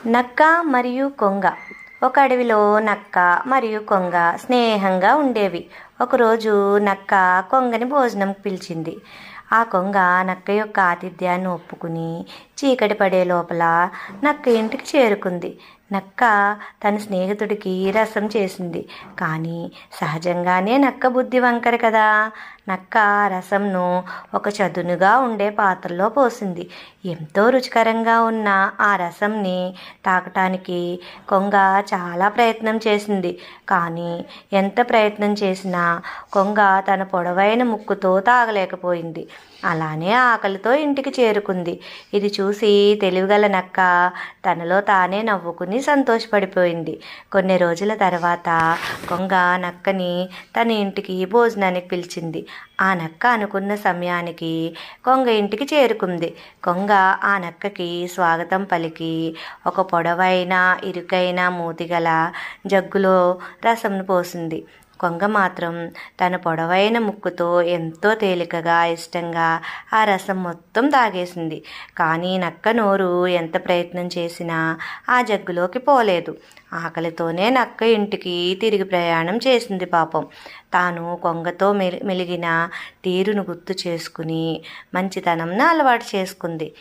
నక్క మరియు కొంగ. ఒక అడవిలో నక్క మరియు కొంగ స్నేహంగా ఉండేవి. ఒకరోజు నక్క కొంగని భోజనంకి పిలిచింది. ఆ కొంగ నక్క యొక్క ఆతిథ్యాన్ని ఒప్పుకుని చీకటి పడే లోపల నక్క ఇంటికి చేరుకుంది. నక్క తన స్నేహితుడికి రసం చేసింది. కానీ సహజంగానే నక్క బుద్ధి వంకర కదా. నక్క రసంను ఒక చదునుగా ఉండే పాత్రలో పోసింది. ఎంతో రుచికరంగా ఉన్న ఆ రసంని తాగటానికి కొంగ చాలా ప్రయత్నం చేసింది. కానీ ఎంత ప్రయత్నం చేసినా కొంగ తన పొడవైన ముక్కుతో తాగలేకపోయింది. అలానే ఆకలితో ఇంటికి చేరుకుంది. ఇది చూసి తెలివిగల నక్క తనలో తానే నవ్వుకుని సంతోషపడిపోయింది. కొన్ని రోజుల తర్వాత కొంగ నక్కని తన ఇంటికి భోజనానికి పిలిచింది. ఆ నక్క అనుకున్న సమయానికి కొంగ ఇంటికి చేరుకుంది. కొంగ ఆ నక్కకి స్వాగతం పలికి ఒక పొడవైన ఇరుకైన మూతిగల జగ్గులో రసంను పోసింది. కొంగ మాత్రం తన పొడవైన ముక్కుతో ఎంతో తేలికగా ఇష్టంగా ఆ రసం మొత్తం తాగేసింది. కానీ నక్క నోరు ఎంత ప్రయత్నం చేసినా ఆ జగ్గులోకి పోలేదు. ఆకలితోనే నక్క ఇంటికి తిరిగి ప్రయాణం చేసింది. పాపం తాను కొంగతో మెలిగిన తీరును గుర్తు చేసుకుని మంచితనంను అలవాటు చేసుకుంది.